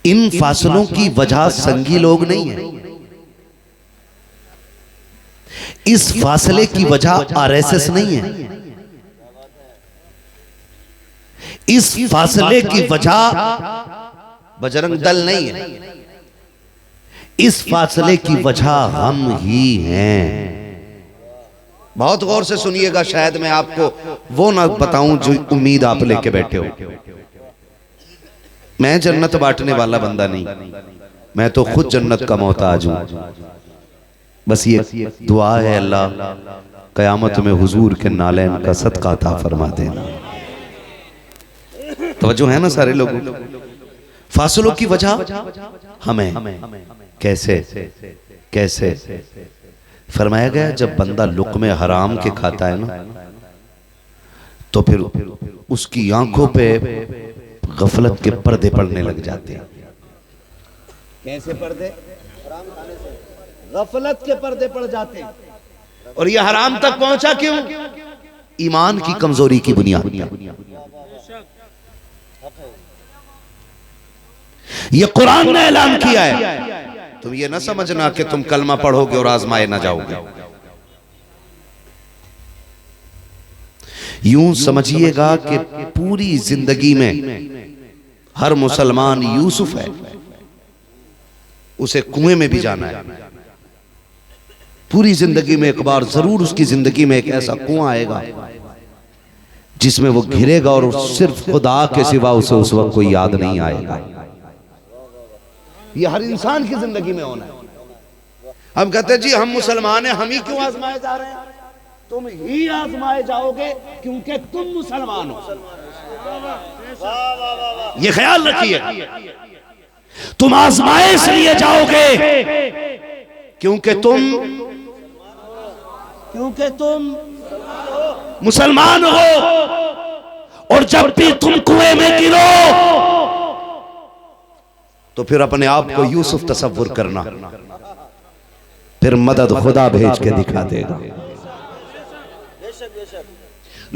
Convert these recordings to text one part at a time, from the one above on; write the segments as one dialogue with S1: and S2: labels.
S1: इन फासलों की वजह संगी लोग नहीं है, इस फासले की वजह आरएसएस नहीं है, इस फासले की वजह बजरंग दल नहीं है, इस फासले की वजह हम ही हैं। बहुत गौर से सुनिएगा, शायद मैं आपको वो ना बताऊं जो उम्मीद आप लेके बैठे हो। मैं जन्नत बांटने वाला बंदा नहीं, मैं तो खुद जन्नत का मोहताज हूं। बस ये दुआ है, अल्लाह कयामत में हुजूर के नालैन का सदका अता फरमा देना। तवज्जो है ना सारे लोगों? फासलों की वजह हमें कैसे कैसे फरमाया गया, जब बंदा लुक़्मे हराम के खाता है ना, तो फिर उसकी आंखों पे गफलत के पर्दे पड़ने लग जाते हैं। कैसे पर्दे? हराम खाने से गफलत के पर्दे पड़ जाते हैं। और ये हराम तक पहुंचा क्यों? ईमान की कमजोरी की बुनियाद। ये कुरान ने ऐलान किया है। तुम ये ना समझना कि तुम कलमा पढ़ोगे और आजमाए ना जाओगे। यूं समझिएगा कि पूरी जिंदगी में हर मुसलमान यूसुफ है, उसे कुएं में भी जाना है। पूरी जिंदगी में एक बार जरूर उसकी जिंदगी में एक ऐसा कुआं आएगा जिसमें वो घिरेगा और सिर्फ खुदा के सिवा उसे उस वक्त कोई याद नहीं आएगा। ये हर इंसान की जिंदगी में होना है। हम कहते हैं जी हम मुसलमान हैं, हम ही क्यों आजमाए जा रहे हैं? तुम ही आजमाए जाओगे क्योंकि तुम मुसलमान हो। ये ख्याल रखिए, तुम आजमाए इसलिए जाओगे क्योंकि तुम मुसलमान हो। और जब भी तुम कुएं में गिरो तो फिर अपने आप को यूसुफ तसव्वुर करना, फिर मदद खुदा भेज के दिखा देगा।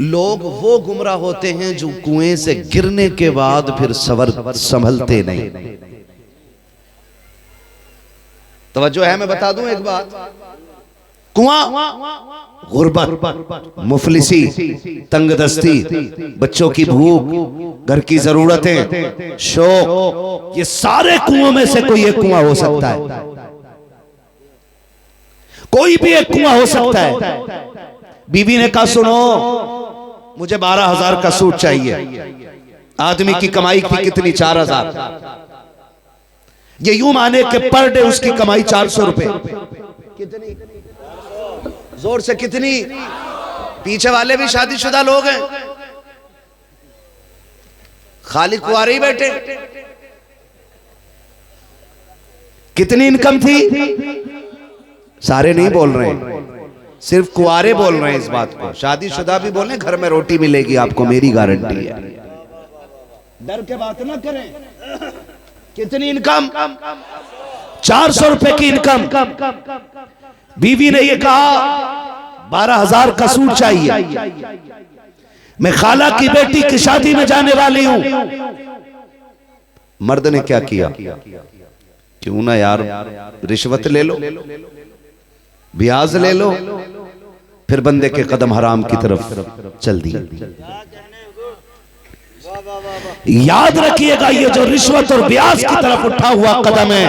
S1: लोग वो गुमराह होते हैं जो कुएं से गिरने के बाद फिर संभलते नहीं। तवज्जो है? मैं बता दूं एक बात, कुआं गुर्बत, मुफलिसी, तंगदस्ती, बच्चों की भूख, घर की जरूरतें, शौक, ये सारे कुओं में से कोई एक कुआं हो सकता है। कोई भी एक कुआं हो सकता है। बीवी ने कहा सुनो मुझे 12,000 का सूट चाहिए। आदमी की कमाई थी कितनी? 4,000। ये यूं माने कि पर डे उसकी कमाई 400 रुपए। कितनी? जोर से कितनी? पीछे वाले भी शादीशुदा लोग हैं, खाली कुंवारे ही बैठे। कितनी इनकम थी? सारे नहीं बोल रहे हैं, सिर्फ कुंवारे बोल रहे हैं इस बात को। शादीशुदा भी बोले घर में रोटी मिलेगी आपको, मेरी गारंटी है। डर के बात ना करें। कितनी इनकम? 400 रुपए की इनकम। बीवी ने ये कहा 12,000 का सूट चाहिए, मैं खाला की बेटी की शादी में जाने वाली हूं। मर्द ने क्या किया? क्यों ना यार रिश्वत ले लो, ब्याज ले लो, फिर बंदे के कदम हराम की तरफ चल दिए। याद रखिएगा ये जो रिश्वत और ब्याज की तरफ उठा हुआ कदम है,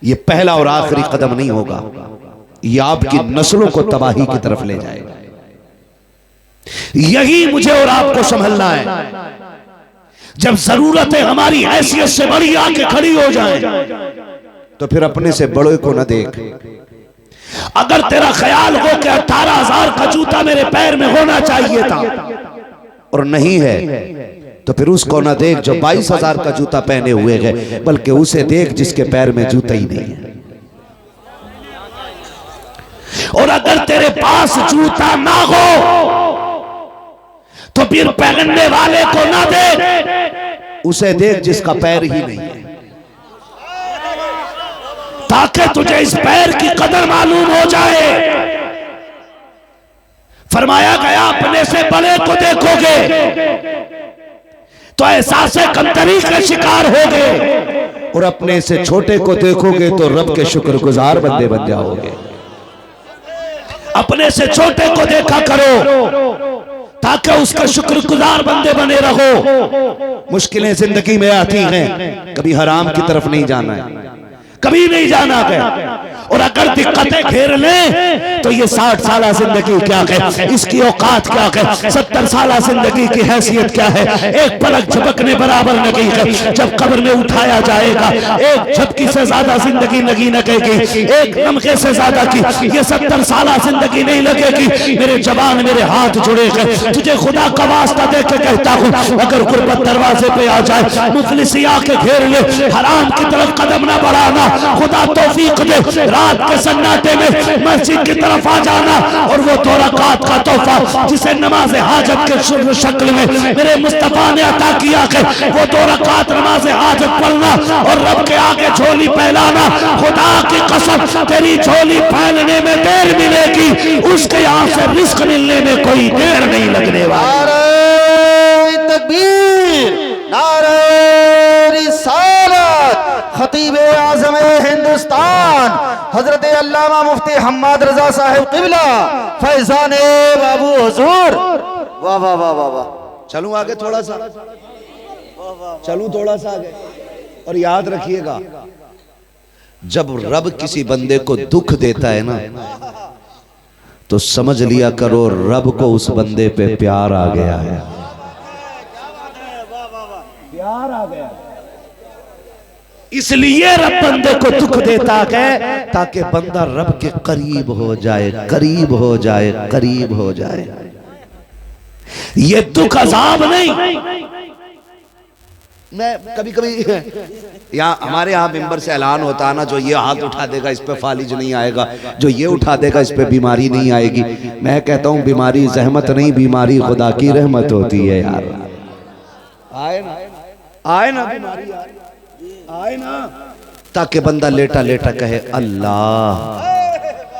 S1: ये पहला और आखिरी कदम नहीं होगा, ये आपकी नस्लों को तबाही की तरफ ले जाएगा। यही मुझे और आपको संभलना है। जब जरूरतें हमारी हैसियत से बड़ी आके खड़ी हो जाएं, तो फिर अपने से बड़े को न देख। अगर तेरा ख्याल हो कि 18,000 का जूता मेरे पैर में होना चाहिए था और नहीं है, तो फिर उसको ना देख जो 22,000 का जूता पहने हुए है, बल्कि उसे देख जिसके पैर में जूता ही नहीं है। और अगर तेरे पास जूता ना हो तो फिर पहनने वाले को ना देख, उसे देख जिसका पैर ही नहीं है, ताकि तुझे इस पैर की कदर मालूम हो जाए। फरमाया गया अपने से बड़े को देखोगे, तो एहसास कमतरी के शिकार होगे, और अपने से छोटे को देखोगे तो रब के शुक्रगुजार बंदे बन जाओगे। अपने से छोटे को देखा करो ताकि उसका शुक्रगुजार बंदे बने रहो। मुश्किलें जिंदगी में आती हैं, कभी हराम की तरफ नहीं जाना है, कभी नहीं जाना है। और अगर दिक्कतें घेर लें तो ये 60 साल जिंदगी क्या है, इसकी औकात क्या है, 70 साल जिंदगी की हैसियत क्या है, एक पलक झपकने बराबर नहीं है। जब कब्र में उठाया जाएगा, एक झपकी से ज्यादा जिंदगी नहीं लगेगी, एक लम्हे से ज्यादा की ये 70 साल जिंदगी नहीं लगेगी। मेरे जवान, मेरे हाथ जुड़े हैं, तुझे खुदा का वास्ता दे के कहता हूँ, अगर गुर्बत दरवाजे पे आ जाए, मुफलिसी आके घेर ले, हराम की तरफ कदम ना बढ़ाना, खुदा तौफीक दे, रात के सन्नाटे में मस्जिद की तरफ आ जाना, और वो 2 रकात का तोहफा जिसे नमाज हाजत के शक्ल में मेरे मुस्तफा ने अता किया है, वो 2 रकात नमाज हाजत पढ़ना और रब के आगे झोली फैलाना। खुदा की कसम, तेरी झोली फैलने में देर मिलेगी, उसके यहाँ से रिस्क मिलने में कोई देर नहीं लगने वाली।
S2: नारे तकबीर, नारे रिसालत। खतीबे आज़म हिंदुस्तान हजरत अल्लामा मुफ्ती हम्माद रजा साहिब क़िबला फैज़ान बाबू हुजूर। वाह वाह वाह वाह वाह।
S1: चलूं आगे थोड़ा सा, चलूं थोड़ा सा आगे। और याद रखिएगा, जब रब किसी बंदे को दुख देता है ना, तो समझ लिया करो रब को उस बंदे पे प्यार आ गया है, प्यार आ गया। इसलिए रब बंदे को दुख देता है ताकि बंदा रब के करीब हो जाए, करीब हो जाए, करीब हो जाए। ये दुख अजाब नहीं। मैं कभी कभी यहाँ हमारे यहाँ मिंबर से ऐलान होता है ना, जो ये हाथ उठा देगा इस पे फालिज नहीं आएगा, जो ये उठा देगा इस पे बीमारी नहीं आएगी। मैं कहता हूँ बीमारी जहमत नहीं, बीमारी खुदा की रहमत होती है यार। आए ना, आए ना, बीमारी आए ना, ताकि बंदा लेटा लेटा कहे अल्लाह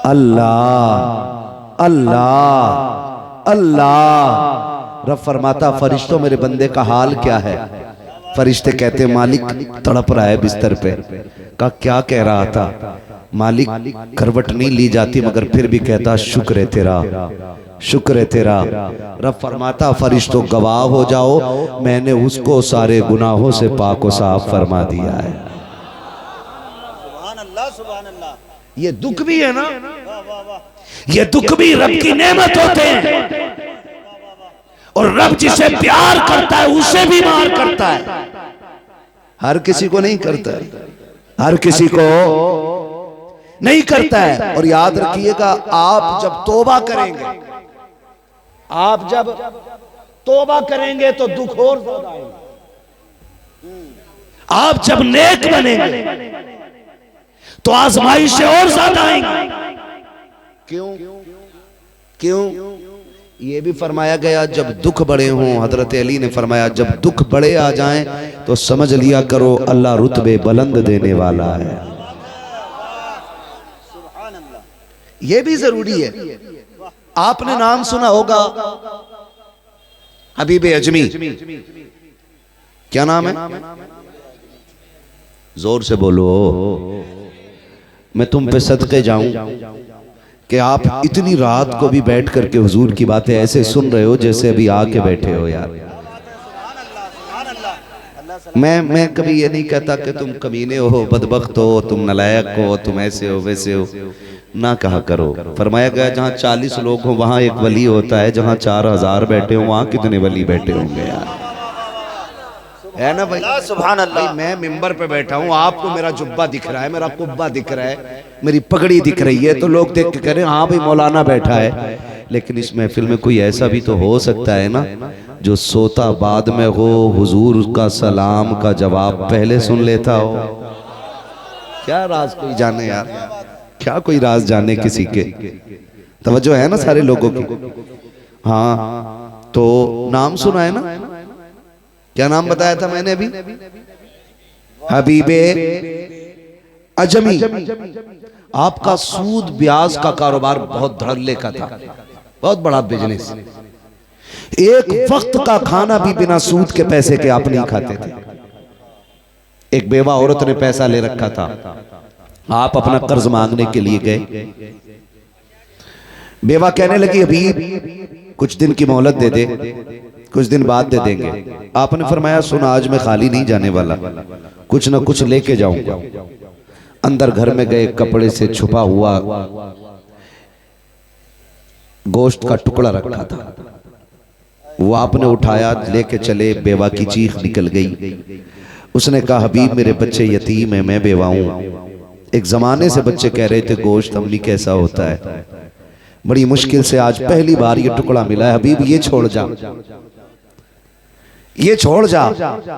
S1: अल्लाह अल्लाह अल्लाह। रब फरमाता फरिश्तों मेरे बंदे का हाल क्या है? फरिश्ते कहते मालिक तड़प रहा है बिस्तर पे। का क्या कह रहा था? मालिक करवट नहीं ली जाती मगर फिर भी कहता शुक्र है तेरा, शुक्र है तेरा। रब फरमाता फरिश्तों गवाह हो जाओ, मैंने उसको सारे गुनाहों से पाक व साफ फरमा दिया है।
S2: सुभान अल्लाह, सुभान अल्लाह।
S1: ये दुख भी है ना, ये दुख भी रब की नेमत होते हैं। और रब जिसे प्यार करता है उसे भी मार करता है, हर किसी को नहीं करता, हर किसी को नहीं करता है। और याद रखिएगा, आप जब तौबा करेंगे, आप जब तौबा करेंगे तो दुख और ज्यादा आएंगे। आप जब नेक बनेंगे तो आजमाइशें और ज्यादा आएंगी। क्यों? क्यों? ये भी फरमाया गया जब दुख बड़े हों, हजरत अली ने फरमाया जब दुख बड़े आ जाएं तो समझ लिया करो अल्लाह रुतबे बुलंद देने वाला है। ये भी जरूरी है। आपने नाम सुना होगा हबीब अजमी, क्या नाम है? जोर से बोलो, मैं तुम पे सदके जाऊं कि आप इतनी रात को भी बैठ करके हुजूर की बातें ऐसे सुन रहे हो जैसे अभी आके बैठे हो यार। मैं कभी ये नहीं कहता कि तुम कमीने हो, बदबख्त हो, तुम नलायक हो, तुम ऐसे हो वैसे हो, ना कहा करो। फरमाया गया जहाँ 40 लोग हो वहां एक वली होता है, जहाँ 4000 बैठे हो वहां कितने वली बैठे होंगे यार, है ना भाई?
S2: सुभान अल्लाह।
S1: भाई मैं मिंबर पे बैठा हूँ, आपको मेरा जुब्बा दिख रहा है, मेरा कुब्बा दिख रहा है, मेरी पगड़ी दिख रही है, तो लोग देख के कह रहे हैं हाँ भाई मौलाना बैठा है। लेकिन इस महफिल में कोई ऐसा भी तो हो सकता है ना जो सोता बाद में हो, हुजूर का सलाम का जवाब पहले सुन लेता हो। क्या राज कोई जाने यार, क्या कोई राज जाने किसी के? तवज्जो है ना सारे लोगों की? हाँ, तो नाम सुना है ना? क्या नाम बताया था मैंने अभी? हबीबे अजमी। आपका सूद ब्याज का कारोबार बहुत धड़ल्ले का था, बहुत बड़ा बिजनेस। एक वक्त का खाना भी बिना सूद के पैसे के आप नहीं खाते थे। एक बेवा औरत ने पैसा ले रखा था, आप अपना कर्ज मांगने के लिए गए। बेवा कहने लगी अभी कुछ दिन की मोहलत दे दे, कुछ दिन बाद दे देंगे। आपने फरमाया सुन, आज मैं खाली नहीं जाने वाला, कुछ ना कुछ लेके जाऊंगा। अंदर घर में गए, कपड़े से छुपा हुआ गोश्त का टुकड़ा रखा था, वो आपने उठाया, लेके चले। बेवा की चीख निकल गई। उसने कहा हबीब मेरे बच्चे यतीम है, मैं बेवा हूं। एक जमाने से बच्चे कह रहे थे गोश्त अम्मी कैसा होता है, बड़ी मुश्किल से आज पहली बार ये टुकड़ा मिला है। हबीब ये छोड़ जा, ये छोड़ जा,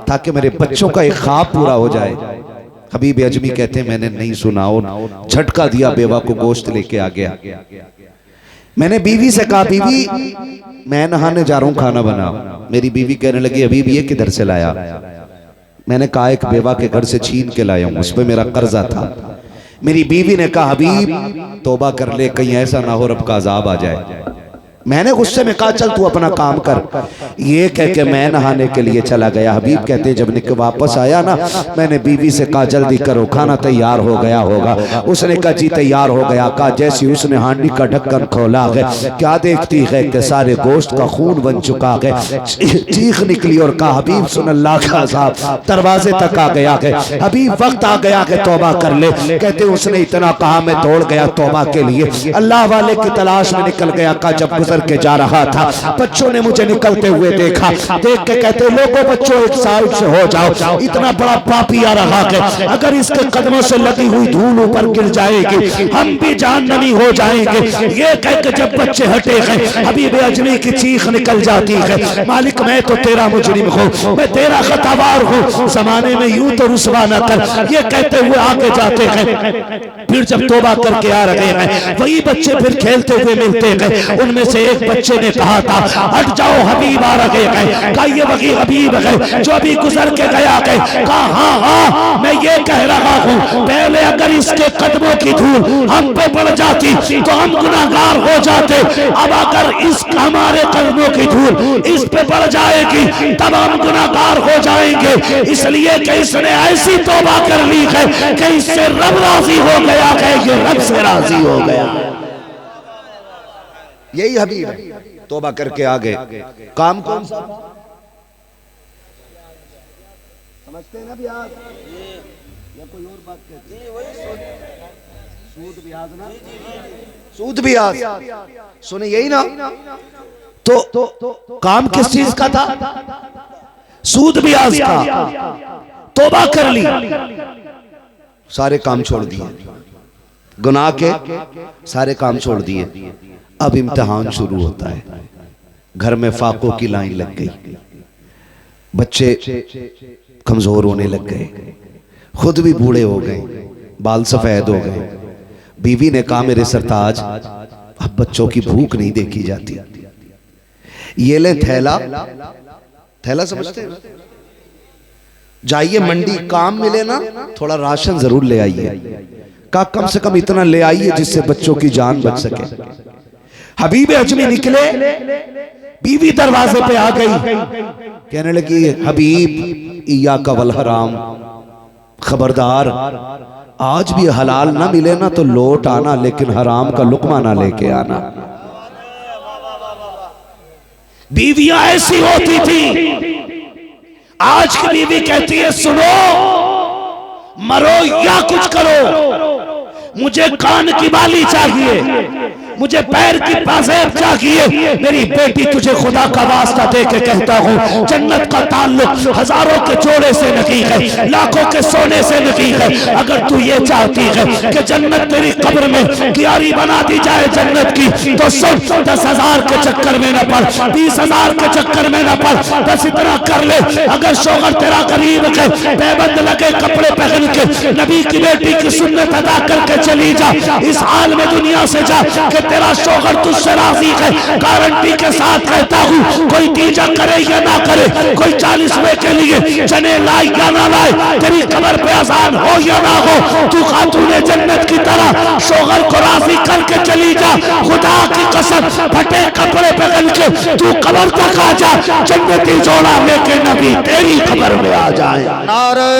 S1: ताकि मेरे बच्चों का एक ख्वाब पूरा हो जाए। हबीब अजमी कहते हैं मैंने नहीं सुना और झटका दिया, बेवा को गोश्त लेके आ गया। मैंने बीवी से कहा बीवी मैं नहाने जा रहा हूं, खाना बना। मेरी बीवी कहने लगी हबीब ये किधर से लाया? मैंने कहा एक बेवा के घर से छीन के लाया हूं, उस पर मेरा कर्जा था। मेरी बीवी ने कहा हबीब तौबा कर ले, कहीं ऐसा ना हो रब का अजाब आ जाए। मैंने गुस्से में कहा चल तू अपना काम कर। ये कह के मैं नहाने के लिए चला गया। हबीब कहते जब निकल वापस आया ना, मैंने बीवी से कहा जल्दी करो, खाना तैयार हो गया होगा। उसने कहा जी तैयार हो गया। कहा जैसी उसने हांडी का ढक्कन खोला है, क्या देखती है कि सारे गोश्त का खून बन चुका है। चीख निकली और कहा हबीब सुन अल्लाह का अज़ाब दरवाजे तक आ गया है, हबीब वक्त आ गया कि तौबा कर ले। कहते उसने इतना कहा मैं दौड़ गया तौबा के लिए, अल्लाह वाले की तलाश में निकल गया। कहा जब के जा रहा था, बच्चों ने मुझे निकलते हुए देखा। देख के कहते लोगों बच्चों एक साइड से हो जाओ, इतना बड़ा पापी आ रहा है, अगर इसके कदमों से लगी हुई धूल ऊपर गिर जाएगी हम भी जहन्नमी हो जाएंगे। ये कह के जब बच्चे हटे हैं, हबीब अजमी की चीख निकल जाती है मालिक मैं तो तेरा मुजरिम हूँ, मैं तेरा खतावार हूँ, जमाने में यूं तो रुसवा न कर। ये कहते हुए आगे जाते हैं। फिर जब तौबा करके आ रहे हैं, वही बच्चे फिर खेलते हुए मिलते हैं। उनमें से एक बच्चे ने कहा था हट जाओ हबीब आ रहे हैं। कहा ये वही हबीब है जो अभी गुजर के गया है। कहा हाँ हाँ मैं ये कह रहा हूँ, पहले अगर इसके कदमों की धूल हम पे पड़ जाती तो हम गुनाहगार हो जाते। अब अगर इस हमारे कदमों की धूल इस पे पड़ जाएगी तब हम गुनाहगार हो जाएंगे। इसलिए कि इसने ऐसी तौबा कर ली है कि इससे रब राजी हो गया है, ये रब से राजी हो गया। यही हबीब है। तौबा करके आ गए। काम कौन सा था समझते हैं ना ब्याज या कोई और बात कहते हैं? सूद ब्याज ना, सूद ब्याज सुने यही ना। तो काम किस चीज का था? सूद ब्याज का। तौबा कर ली, सारे काम छोड़ दिए, गुनाह के सारे काम छोड़ दिए। अब इम्तिहान शुरू होता है। घर में फाकों की लाइन लग गई, बच्चे कमजोर होने लग गए, खुद भी बूढ़े हो गए, बाल सफेद हो गए। बीवी ने कहा मेरे सरताज अब बच्चों की भूख नहीं देखी जाती, ये ले थैला, थैला समझते हैं, जाइए मंडी, काम मिले ना थोड़ा राशन जरूर ले आइए। कहा कम से कम इतना ले आइए जिससे बच्चों की जान बच सके। हबीब अजमी निकले, बीवी दरवाजे पे आ गई, कहने लगी हबीब इया का वल हराम, खबरदार आज भी हलाल ना मिले ना तो लौट आना, लेकिन हराम का लुकमा ना लेके आना। बीवियां ऐसी होती थी। आज की बीवी कहती है सुनो मरो या कुछ करो, मुझे कान की बाली चाहिए, मुझे पैर की पाजेब चाहिए। मेरी बेटी तुझे खुदा का वास्ता दे के कहता हूँ, जन्नत का ताल्लुक हजारों के जोड़े से नहीं है, लाखों के सोने से नहीं है। अगर तू ये चाहती है कि जन्नत तेरी कब्र में क्यारी बना दी जाए जन्नत की, तो सुन 10,000 के चक्कर में न पड़, 20,000 के चक्कर में न पड़, बस इतना कर ले। अगर शोहर तेरा गरीब है, पैबंद लगे कपड़े पहन के नबी की बेटी की सुन्नत अदा करके चली जा, इस हाल में दुनिया से जा कि तेरा शौहर तुझसे राजी है, गारंटी के साथ कहता हूँ, कोई तीजा करे या ना करे, कोई 40वें के लिए चने लाए या ना लाए, तेरी कब्र पे अजान हो या ना हो, तू खातूने जन्नत की तरह शौहर को राजी करके चली जा। खुदा की कसम, फटे कपड़े पहन के तू कब्र तक आ जा, जन्नती जोड़ा लेके नबी तेरी कब्र में आ जाए।
S2: नारे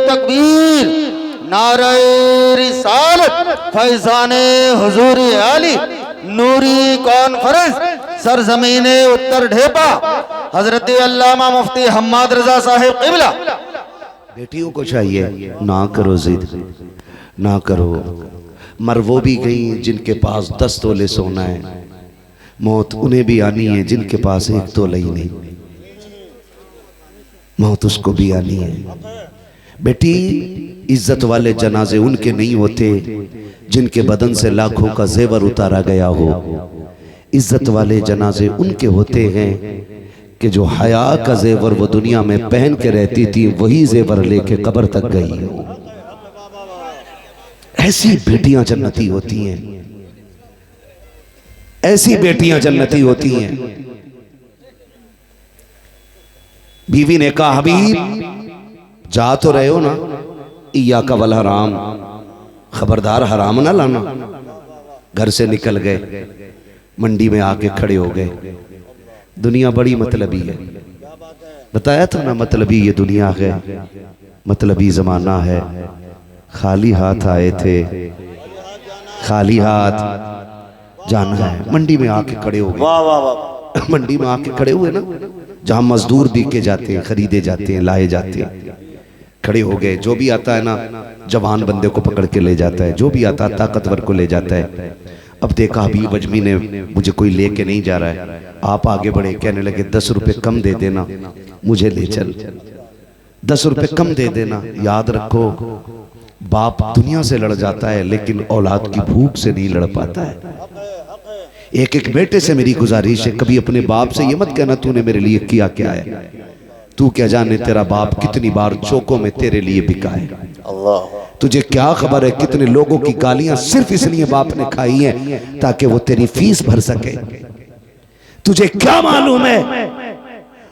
S2: तकबीर, नारे रिसालत, फैजाने हुजूरी आली, नूरी कॉन्फ्रेंस, सरजमीने उत्तर ढेपा, हजरत अल्लामा मुफ्ती हम्माद रजा साहिब क़िबला।
S1: बेटियों को चाहिए ना करो जिद, ना करो। मर वो भी गई जिनके पास 10 तोले सोना है, मौत उन्हें भी आनी है जिनके पास 1 तोला ही नहीं, मौत उसको भी आनी है। बेटी, इज्जत वाले जनाजे उनके नहीं होते जिनके बदन से लाखों का जेवर उतारा गया हो। इज्जत वाले जनाजे उनके होते हैं कि जो हया का जेवर वो दुनिया में पहन के रहती थी, वही जेवर लेके कब्र तक गई हो। ऐसी बेटियां जन्नती होती हैं, ऐसी बेटियां जन्नती होती हैं। बीवी ने कहा, हबीब जा तो रहे हो ना, इया का वल हराम, खबरदार हराम ना लाना। घर से निकल गए, मंडी में आके खड़े हो गए। दुनिया बड़ी मतलबी है, बताया था ना, मतलबी ये दुनिया है, मतलबी जमाना है। खाली हाथ आए थे, खाली हाथ जाना है। मंडी में आके खड़े हो गए। मंडी में आके खड़े हुए ना, जहां मजदूर बिके जाते हैं, खरीदे जाते हैं, लाए जाते हैं, खड़े हो गए। जो भी आता है ना, जवान बंदे को पकड़ के ले जाता है, जो भी आता है ताकतवर को ले जाता है। अब देखा हबीब अजमी ने, मुझे कोई लेके नहीं जा रहा है। आप आगे बढ़े, कहने लगे 10 रुपए कम दे देना, मुझे ले चल, 10 रुपए कम दे देना। याद रखो, बाप दुनिया से लड़ जाता है लेकिन औलाद की भूख से नहीं लड़ पाता है। एक एक बेटे से मेरी गुजारिश है, कभी अपने बाप से ये मत कहना तूने मेरे लिए किया क्या है। तू क्या जाने तेरा बाप कितनी बार चौकों में तेरे लिए बिका है। अल्लाह, तुझे क्या खबर है कितने लोगों की गालियां सिर्फ इसलिए बाप ने खाई हैं ताकि वो तेरी फीस भर सके। तुझे क्या मालूम है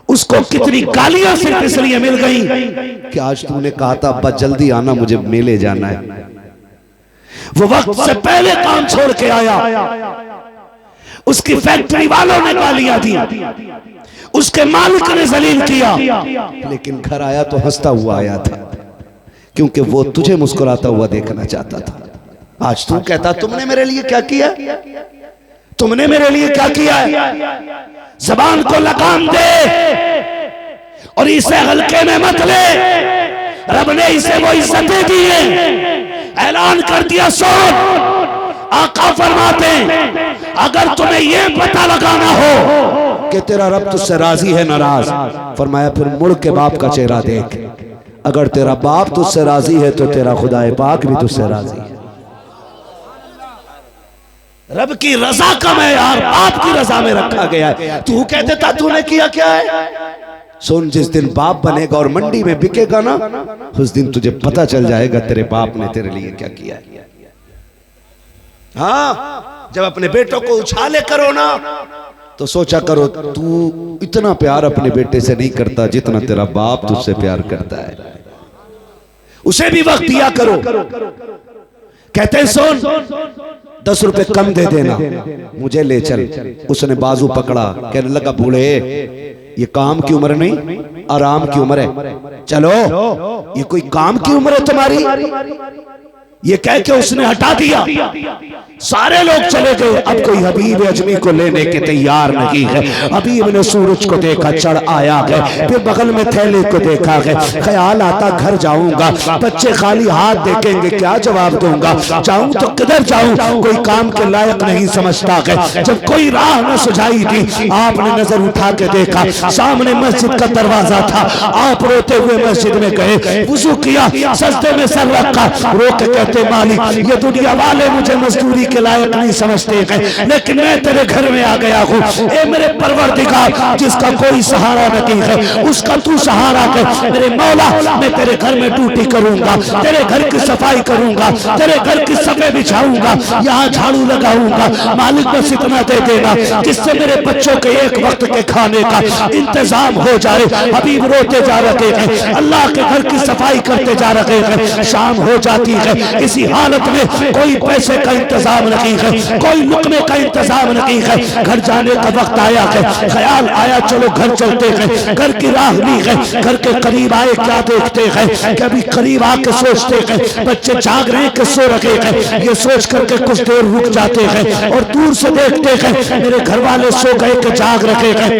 S1: उसको कितनी गालियां सिर्फ इसलिए मिल गई कि आज तूने कहा था अब्बा जल्दी आना, मुझे मेले जाना है। वो वक्त से पहले काम छोड़ के आया, उसकी फैक्ट्री वालों ने गालियां दी, उसके मालिक ने जलील किया, लेकिन घर आया तो हंसता हुआ आया था, क्योंकि वो तुझे मुस्कुराता हुआ देखना चाहता था। आज तू कहता तुमने मेरे लिए क्या किया, तुमने मेरे लिए क्या किया है। जबान को लगाम दे और इसे हल्के में मत ले। रब ने इसे वो इज्जतें दी है, ऐलान कर दिया। सुन, आका फरमाते अगर तुम्हें ये पता लगाना हो कि तेरा रब तुझसे राजी है नाराज, फरमाया फिर मुड़ के बाप का चेहरा देख। अगर तेरा बाप तुझसे राजी है तो तेरा खुदाए पाक भी तुझसे राजी है। रब की रजा का मैयार बाप की रजा में रखा गया है। तू कहते था तूने किया क्या है। सुन, जिस दिन बाप बनेगा और मंडी में बिकेगा ना, उस दिन तुझे पता चल जाएगा तेरे बाप ने तेरे लिए क्या किया है। हाँ, जब अपने बेटों को उछाले करो ना तो सोचा करो तू इतना प्यार अपने बेटे से नहीं करता जितना तेरा बाप तुझसे प्यार करता है। उसे भी वक्त दिया करो। कहते हैं सुन, 10 रुपए कम दे देना, मुझे ले चल। उसने बाजू पकड़ा, कहने लगा बूढ़े ये काम की उम्र नहीं, आराम की उम्र है, चलो। ये कोई काम की उम्र है तुम्हारी। ये कह के उसने हटा दिया। सारे लोग चले गए। अब कोई हबीब अजमी को लेने के तैयार नहीं है। हबीब ने सूरज को देखा, चढ़ आया है, फिर बगल में थैले को देखा है। ख्याल आता घर जाऊंगा, बच्चे खाली हाथ देखेंगे, क्या जवाब दूंगा, जाऊं तो किधर जाऊं, कोई काम के लायक नहीं समझता है। जब कोई राह न सुझाई थी, आपने नजर उठा के देखा, सामने मस्जिद का दरवाजा था। आप रोते हुए मस्जिद में गए, वुजू किया, सजदे में सर रखा, रो के कहते मालिक ये दुनिया वाले मुझे मजदूरी
S3: के लायक नहीं समझते हैं, लेकिन मैं तेरे घर में आ गया हूँ। ए मेरे परवरदिगार, जिसका कोई सहारा नहीं है उसका तू सहारा कर। मेरे मौला, मैं तेरे घर में ड्यूटी करूंगा, तेरे घर की सफाई करूंगा, तेरे घर की सफे बिछाऊंगा, यहाँ झाड़ू लगाऊंगा। मालिक बस इतना दे देना जिससे मेरे बच्चों के एक वक्त के खाने का इंतजाम हो जाए। हबीब रोते जा रहे हैं, अल्लाह के घर की सफाई करते जा रहे हैं। शाम हो जाती है, इसी हालत में कोई पैसे का इंतजाम नहीं है, कोई लुकमे का इंतजाम नहीं है। घर जाने का वक्त आया है, ख्याल आया चलो घर चलते हैं। घर की राह ली है, घर के करीब आए क्या देखते हैं, कभी करीब आके सोचते हैं बच्चे जाग रहे हैं कि सो रहे हैं। ये सोच करके कुछ देर रुक जाते हैं और दूर से देखते हैं मेरे घर वाले सो गए कि जाग रखे हैं।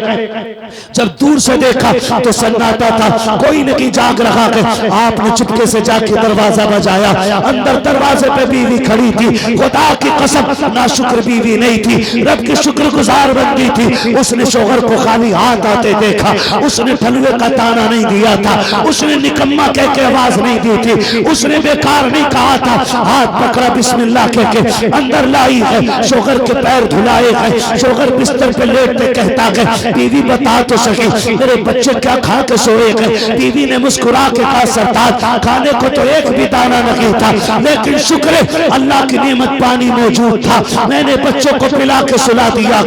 S3: जब दूर से देखा तो सन्नाटा था, कोई नहीं जाग रहा है। आपने चुपके से जाके दरवाजा बजाया, अंदर दरवाजे पे बीवी खड़ी थी। खुदा की कसम, ना शुक्र बीवी नहीं थी, रब की शुक्रगुजार बंदी थी। उसने शोहर को खाली हाथ आते देखा, उसने ठलुए का ताना नहीं दिया था, उसने निकम्मा कह के आवाज नहीं दी थी, उसने बेकार नहीं कहा था। हाथ पकड़ा, बिस्मिल्लाह कह के अंदर लाई है, शोहर के पैर धुलाए हैं। शोहर बिस्तर पे लेटते कहता है, बीवी बता तो सही मेरे बच्चे क्या खा के सोए हैं। बीवी ने मुस्कुरा के कहा, सरताज खाने को तो एक भी दाना नहीं था, लेकिन शुक्र है अल्लाह की नेमत पानी मौजूद था, मैंने बच्चों को पिला के सुला दिया।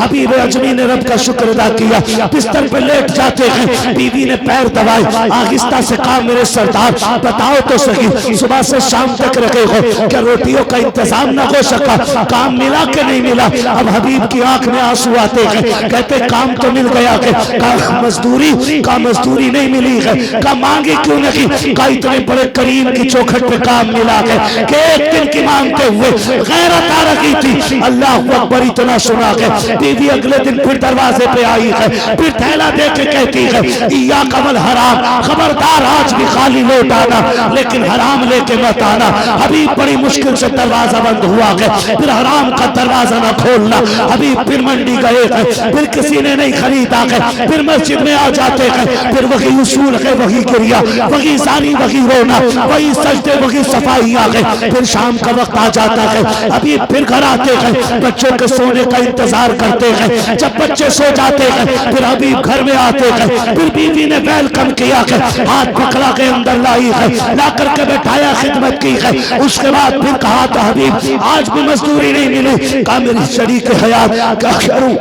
S3: हबीब अजमी ने रब का शुक्र अदा किया। बिस्तर पे लेट जाते हैं, बीवी ने पैर दबाए, आहिस्ता से कहा, मेरे सरदार बताओ तो सही सुबह से शाम तक रखे हो, क्या रोटियों का इंतजाम न हो सका? काम मिला कि नहीं मिला? अब हबीब की आंख में आंसू आते हैं, कहते काम तो मिल गया है, मजदूरी नहीं मिली है। का मांगे क्यों नहीं? का इतने बड़े करीम की चौखट पे काम मिला है कि एक दिन की मांगते हुए गैरत आ रही थी। अल्लाह अकबर इतना सुना है। बीवी अगले दिन फिर दरवाजे पे आई है, फिर थैला दे के कहती है, या कमल हराम, खबरदार आज भी खाली लौट आना, लेकिन हराम लेके मत आना। अभी बड़ी मुश्किल से दरवाजा बंद हुआ है, फिर हराम का दरवाजा ना खोलना। अभी फिर मंडी गए हैं, फिर किसी ने नहीं खरीदा है, फिर मस्जिद में आ जाते हैं, फिर वही उसूल है, वही क्रिया, वही सारी, वही रोना, वही सजदे, वही सफाई आ गए। फिर शाम का वक्त आ जाता है, अभी फिर घर आते हैं, बच्चों के सोने का इंतजार करते हैं। जब बच्चे सो जाते हैं फिर अभी घर में आते हैं, फिर बीवी ने वेलकम किया है, हाथ पकड़ा के अंदर लाई है, ला करके बैठाया, खिदमत की है। उसके बाद फिर कहा तो हबीब आज भी मजदूरी नहीं मिली। कहा मेरी शरीक हयात क्या करूं?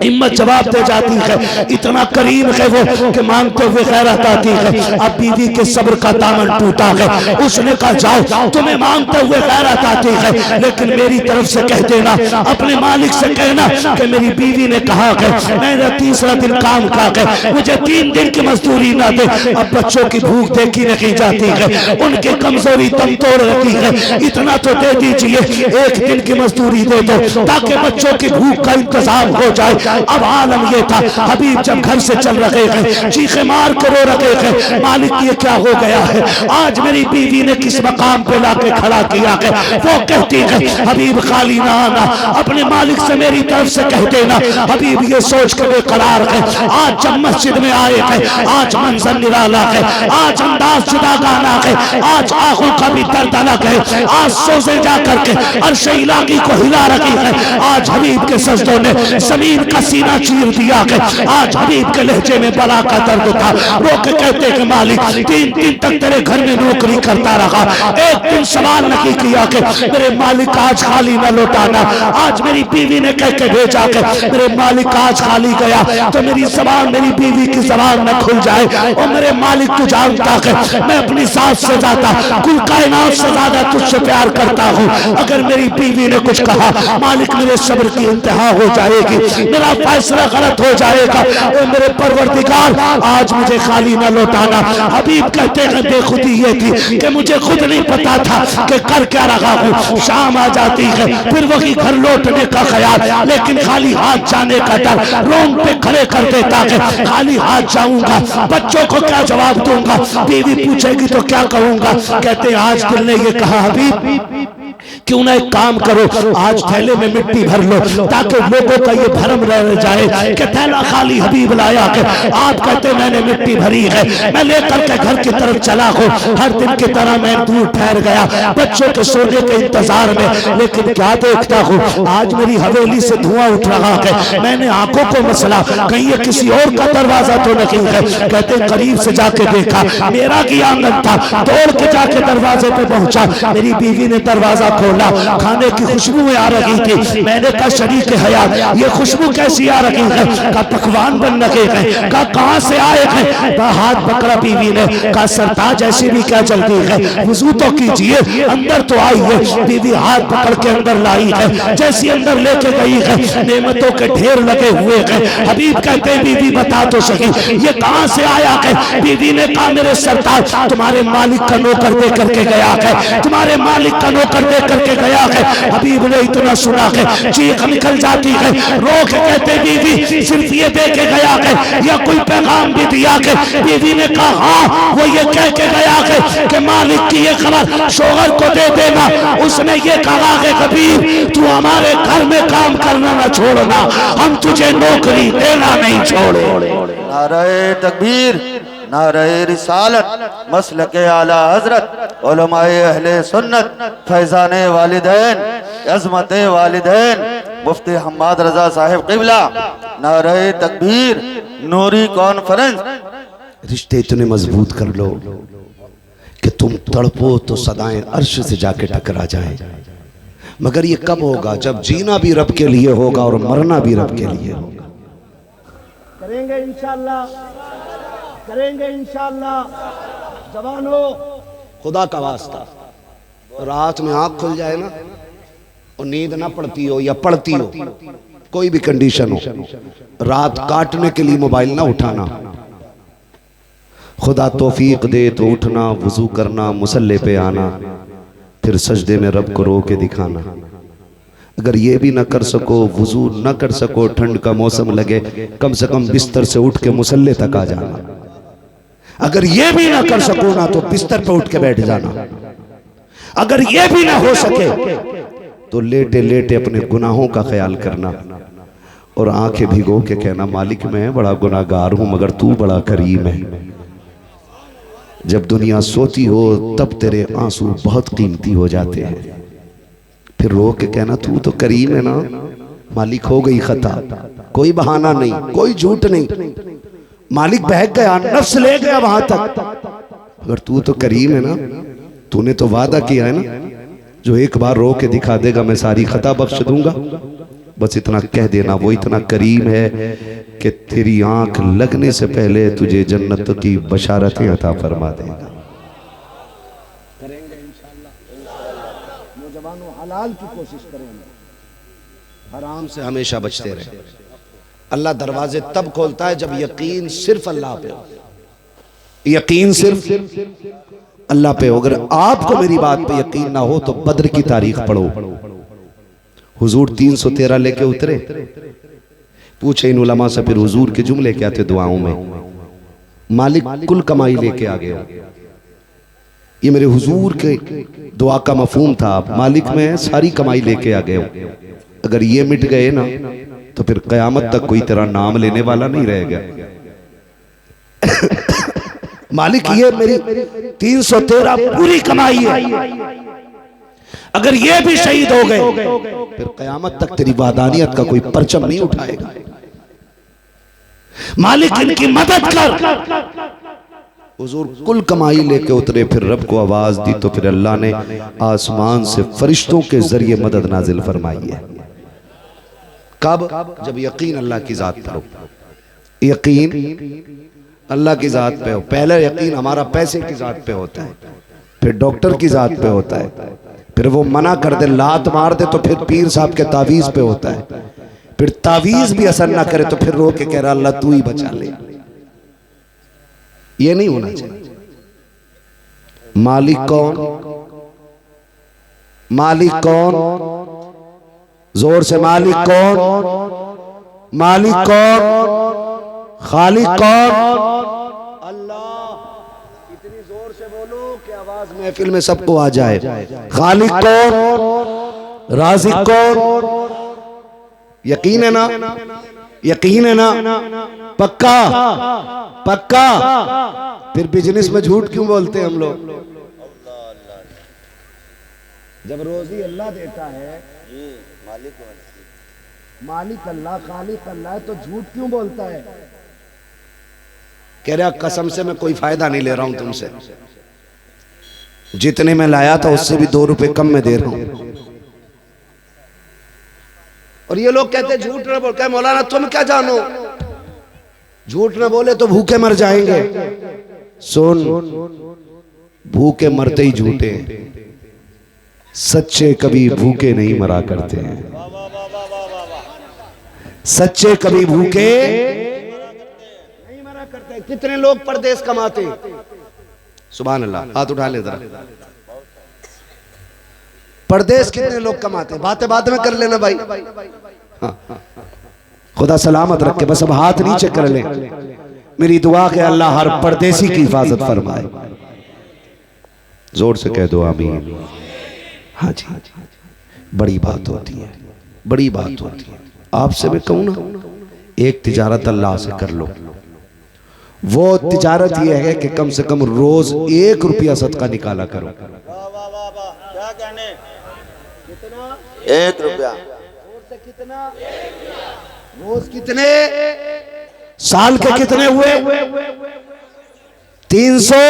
S3: हिम्मत जवाब दे जाती है, इतना करीम है वो कि मांगते हुए खैरत आती है। अब बीवी के सब्र का दामन टूटा है। उसने कहा जाओ, तुम्हें मांगते हुए खैरत आती है, लेकिन मेरी तरफ से कह देना, अपने मालिक से कहना कि मेरी बीवी ने कहा है मेरा तीसरा दिन काम का है, मुझे 3 दिन की मजदूरी ना दे। अब बच्चों की भूख देखी नहीं जाती है, उनकी कमजोरी दम तोड़ रही है, इतना तो दे दीजिए, 1 दिन की मजदूरी दे दो ताकि बच्चों की भूख का इंतजाम हो जाए। अब आलम ये था, हबीब जब घर से चल रहे हैं, चीखे मार कर रो रहे हैं, मालिक ये क्या हो गया है? आज मेरी बीवी ने किस मकाम पे लाके खड़ा किया है? वो कहती है हबीब खाली ना आना, अपने मालिक से मेरी तरफ से कह देना। हबीब ये सोच कर बेकरार है, आज जब मस्जिद में आए हैं, आज मंजर निराला है, आज अंदाज जुदा गाना है, आज आंखों का भी दर्द अलग है, आज सोचे जा करके अर्श इलाही को हिला रही है। आज हबीब के सजदों ने जमीन का सीना चीर दिया है। आज हबीब के लहजे में बला का दर्द था। वो कहते हैं मालिक 3 दिन तक तेरे घर में नौकरी करता रहा, एक दिन सवाल नहीं किया कि मेरे मालिक आज खाली न लौटाना। आज मेरी बीवी ने कह के भेजा कि मेरे मालिक आज खाली गया तो मेरी जबान, मेरी बीवी की जबान न खुल जाए। और मेरे मालिक तू जानता है मैं अपनी सास से ज्यादा, कुल कायनात से ज्यादा तुझसे प्यार करता हूँ। अगर मेरी बीवी ने कुछ कहा मालिक मेरे सब्र की इंतहा हो जाएगी, मेरा फैसला गलत हो जाएगा। मेरे परवरदिगार आज मुझे खाली न लौटाना। हबीब कहते हैं बेखुदी ये थी कि मुझे खुद नहीं पता था कि कर क्या रहा हूँ। शाम आ जाती है, फिर वही घर लौटने का ख्याल, लेकिन खाली हाथ जाने का डर रोंग पे खड़े कर देता है। खाली हाथ जाऊंगा, बच्चों को क्या जवाब दूंगा? बीवी पूछेगी तो क्या कहूंगा? कहते आज दिल ने ये कहा हबीब क्यों ना एक काम करो, आज थैले में मिट्टी भर लो ताकि लोगों का ये भरम रह जाए कि थैला खाली हबीब लाया है। आप कहते मैंने मिट्टी भरी है, मैं लेकर के घर की तरफ चला हूँ। हर दिन की तरह मैं दूर ठहर गया बच्चों के सोने के इंतजार में, लेकिन क्या देखता हूँ आज मेरी हवेली से धुआं उठ रहा है। मैंने आंखों को मसला, कहीं ये किसी और का दरवाजा तो नहीं है। कहते करीब से जाके देखा, मेरा की आंगन था। दौड़ के जाके दरवाजे पे पहुंचा, मेरी बीवी ने दरवाजा खोला, खाने की खुशबू आ रही थी। मैंने कहा शरीक हयात, ये खुशबू कैसी आ रही है? कहा पकवान बन रहे हैं। कहा कहां से आए हैं? कहा हाथ पकड़ा बीवी ने। कहा सरताज ऐसी भी क्या चलती है, वुजू तो कीजिए, अंदर तो आई है। बीवी हाथ पकड़ के अंदर लाई है, जैसी अंदर लेके गई है नेमतों के ढेर लगे हुए हैं। हबीब कहते हैं बीवी बता तो सही ये कहां से आया है? बीवी ने कहा मेरे सरताज तुम्हारे मालिक का नौकर दे करके गया है, तुम्हारे मालिक का नौकर दे करके गया है। हबीब ने इतना सुना है चीख निकल जाती है, रोक कहते बीवी सिर्फ ये दे के गया है या कोई पैगाम भी दिया है? बीवी ने कहा हाँ, वो ये कह के गया है कि मालिक की ये खबर शोहर को दे देना। उसने ये कहा है कबीर तू हमारे घर में काम करना ना छोड़ना, हम तुझे नौकरी देना नहीं छोड़े।
S2: नारे तकबीर, नारे रिसालत, मसलके आला हजरत, उलमाए अहले सुन्नत, फैजाने वालिदैन, अज़मते वालिदैन, मुफ्ती हम्माद रजा साहिब क़िबला। नारे तकबीर, नूरी कॉन्फ्रेंस।
S1: रिश्ते इतने मजबूत कर लो कि तुम तड़पो तो सदाएं अर्श से जाके टकरा जाए। मगर ये कब होगा? जब जीना भी रब के लिए होगा और मरना भी रब के लिए होगा।
S4: करेंगे इंशाअल्लाह, करेंगे इंशाअल्लाह। जवानो
S1: खुदा का वास्ता रात में आंख खुल जाए ना और नींद ना पड़ती हो या पड़ती हो, कोई भी कंडीशन हो, रात काटने के लिए मोबाइल ना उठाना। खुदा तौफीक दे तो उठना, वुजू करना, मुसल्ले पे आना, फिर सजदे में रब को रो के दिखाना। अगर ये भी ना कर सको, वुजू ना कर सको, ठंड का मौसम लगे, कम से कम बिस्तर से उठ के मुसल्ले तक आ जाना। अगर ये भी ना कर सको ना तो बिस्तर पे उठ के बैठ जाना। अगर ये भी ना हो सके तो लेटे लेटे अपने गुनाहों का ख्याल करना और आंखें भिगो के कहना मालिक मैं बड़ा गुनाहगार हूं मगर तू बड़ा करीम है। जब दुनिया सोती हो तब तेरे आंसू बहुत कीमती हो जाते हैं, फिर रो के कहना तू तो करीम है ना मालिक, हो गई खता, कोई बहाना नहीं, कोई झूठ नहीं, मालिक बहक गया, नफ्स ले गया वहां तक, अगर तू तो करीम है ना, तूने तो वादा किया है ना जो एक बार रो के दिखा देगा मैं सारी खता बख्श दूंगा। बस इतना कह देना वो इतना करीम है कि तेरी आंख लगने से पहले तुझे जन्नत की बशारतें अता फरमा देगा।
S4: करेंगे इंशाअल्लाह। नौजवानों हलाल की कोशिश करेंगे,
S1: हराम से हमेशा बचते रहे। अल्लाह दरवाजे तब खोलता है जब यकीन सिर्फ अल्लाह पे हो, यकीन सिर्फ अल्लाह पे हो। अगर आपको मेरी बात पे यकीन ना हो तो बद्र की तारीख पढ़ो। हुजूर 313 लेके उतरे, पूछे इन उलमा से फिर हुजूर के जुमले क्या थे दुआओं में? मालिक कुल कमाई लेके आ गया। ये मेरे हुजूर के दुआ का मफहूम था, मालिक में सारी कमाई लेके आ गए। अगर ये मिट गए ना तो फिर कयामत तक कोई तेरा नाम लेने वाला नहीं रहेगा। मालिक ये मेरी 313 पूरी कमाई है, अगर ये भी शहीद हो गए फिर कयामत तक तेरी वादानियत का कोई परचम नहीं उठाएगा। मालिक इनकी मदद कर। हुजूर कुल कमाई लेके उतरे, फिर रब को आवाज दी तो फिर अल्लाह ने आसमान से फरिश्तों के जरिए मदद नाजिल फरमाई है। कब? जब यकीन अल्लाह की जात पर हो, यकीन अल्लाह की जात पे हो। पहले यकीन हमारा पैसे की जात पे होता है, फिर डॉक्टर की जात पे होता है, फिर वो मना कर दे लात मार दे तो फिर पीर साहब के तावीज पे होता है, फिर तावीज भी असर ना करे तो फिर रो के कह रहा अल्लाह तू ही बचा ले। ये नहीं होना चाहिए। मालिक कौन? मालिक कौन? जोर से मालिक कौन? मालिक कौन? खालिक कौन? अल्लाह।
S2: इतनी जोर से बोलो कि आवाज महफिल में सबको आ जाए। खालिक कौन, राज़िक कौन? यकीन है ना? यकीन है ना? पक्का पक्का? फिर बिजनेस में झूठ क्यों बोलते हैं हम लोग? जब रोजी अल्लाह देता है, मालिक अल्लाह, खालिक अल्लाह है, तो झूठ क्यों बोलता है? कह रहा कसम से मैं कोई फायदा नहीं ले रहा हूं तुमसे, जितने में लाया था उससे भी 2 रुपए कम में दे रहा हूं। और ये लोग कहते झूठ न बोल, कहे मौलाना तुम क्या जानो, झूठ न बोले तो भूखे मर जाएंगे। सुन, भूखे मरते ही झूठे, सच्चे कभी भूखे नहीं मरा करते हैं। सच्चे कभी भूखे नहीं मरा करते। कितने लोग परदेश कमाते, सुभान अल्लाह, हाथ उठा ले जरा। परदेश कितने लोग कमाते, बातें बाद में कर लेना भाई। हाँ, खुदा सलामत रखे, बस अब हाथ नीचे कर ले। मेरी दुआ के अल्लाह हर परदेसी की हिफाजत फरमाए। जोर से कह दो आमीन। हाँ जी, बड़ी बात होती है, बड़ी बात होती है। आपसे मैं कहूँ ना, एक तिजारत अल्लाह से कर लो। वो तिजारत ये है कि कम से कम रोज 1 रुपया सदका निकाला करो।
S4: क्या कहने, कितना?
S2: 1 रुपया।
S4: कितना?
S2: रोज कितने? साल के कितने हुए? 300।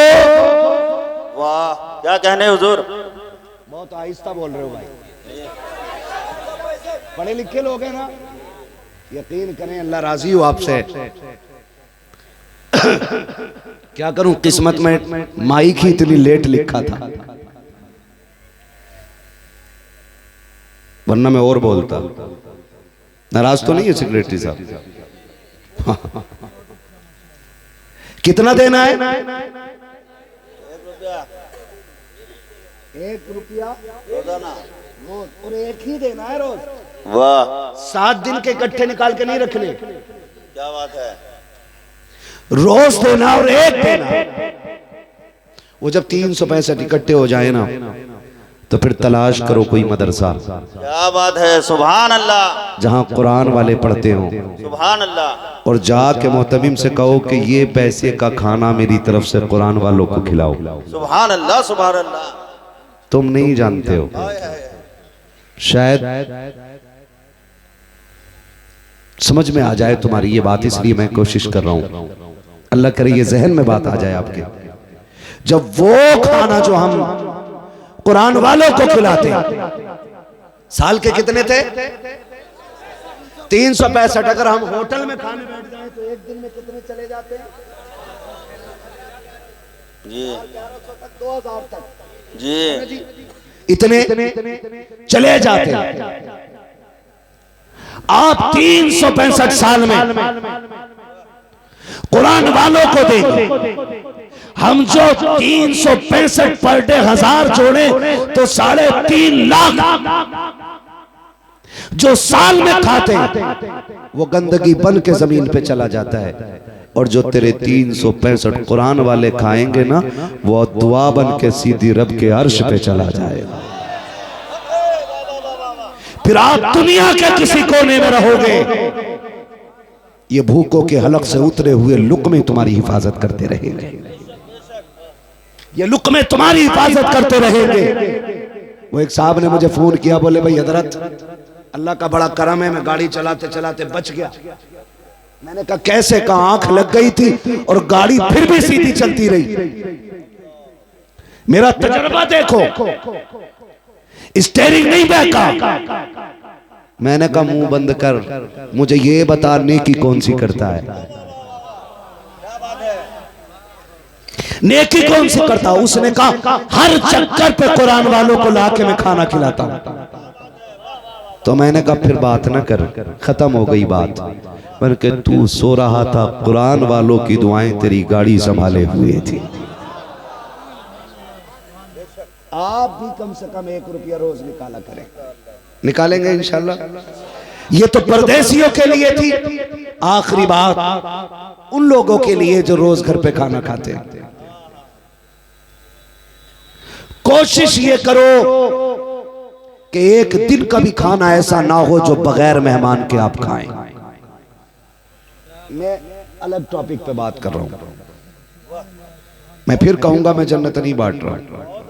S5: वाह, क्या कहने हुजूर।
S2: बहुत आहिस्ता बोल रहे हो भाई, पढ़े लिखे लोग हैं ना। यकीन करें अल्लाह राजी हो आपसे। क्या करूं, किस्मत में माइक ही इतनी लेट लिखा था, वरना मैं और बोलता। नाराज तो नहीं है सेक्रेटरी साहब? कितना देना है? 1 रुपया
S5: रोजाना,
S2: रोज, और 1 ही देना है रोज।
S5: वाह
S2: 7 दिन के इकट्ठे निकाल के नहीं रखने,
S5: क्या बात है।
S2: रोज देना और 1 देना। वो जब 365 इकट्ठे हो जाए ना, तो फिर तलाश करो कोई मदरसा,
S5: क्या बात है, सुभान अल्लाह,
S2: जहां कुरान वाले पढ़ते हो,
S5: सुभान अल्लाह।
S2: और जाके मोहतमिम से कहो कि ये पैसे का खाना मेरी तरफ से कुरान वालों को खिलाओ।
S5: सुभान अल्लाह, सुभान अल्लाह।
S2: तुम नहीं जानते हो, शायद समझ में आ जाए तुम्हारी ये बात, इसलिए मैं कोशिश कर रहा हूं। अल्लाह करे ये जहन में बात आ जाए आपके। जब वो खाना जो हम कुरान वालों को खिलाते, साल के कितने थे? 365। अगर हम होटल में खाने बैठ जाए तो 1 दिन में कितने चले जाते हैं?
S5: जी
S2: 1100 तक, 2000 तक
S5: जी,
S2: इतने चले जाते हैं। आप 365 साल में कुरान वालों को देंगे। हम जो 365 पर डे 1000 जोड़े तो 3.5 लाख जो साल में खाते हैं, वो गंदगी बन के जमीन पे चला जाता है। और जो तेरे 365 कुरान वाले खाएंगे ना, वो दुआ बन के सीधी रब के अर्श पे चला जाएगा। फिर आप दुनिया के किसी कोने में रहोगे, ये भूखों के हलक से उतरे हुए लुक़मे तुम्हारी हिफाजत करते रहेंगे, ये लुक़मे तुम्हारी हिफाजत करते रहेंगे। वो एक साहब ने मुझे फोन किया, बोले भाई हजरत अल्लाह का बड़ा करम है, मैं गाड़ी चलाते चलाते बच गया। मैंने कहा कैसे? कहा आंख लग गई थी और गाड़ी फिर भी सीधी चलती रही। मेरा तजुर्बा देखो, स्टीयरिंग नहीं बहका। मैंने कहा मुंह बंद कर, मुझे ये बता नेकी कौन सी करता है, नेकी कौन सी करता? उसने कहा हर चक्कर पे कुरान वालों को लाके मैं खाना खिलाता हूं। तो मैंने कहा फिर बात ना कर, खत्म हो गई बात। मैंने कहा तू सो रहा था, कुरान वालों की दुआएं तेरी गाड़ी संभाले हुए थी। आप भी कम से कम 1 रुपया रोज निकाला करें, निकालेंगे इंशाल्लाह। ये तो परदेसियों के लिए थी। आखिरी बात उन लोगों के लिए जो रोज घर पे खाना खाते हैं। कोशिश ये करो कि एक दिन कभी खाना ऐसा ना हो जो बगैर मेहमान के आप खाएं। मैं अलग टॉपिक पे बात कर रहा हूं। मैं फिर कहूंगा मैं जन्नत नहीं बांट रहा हूं।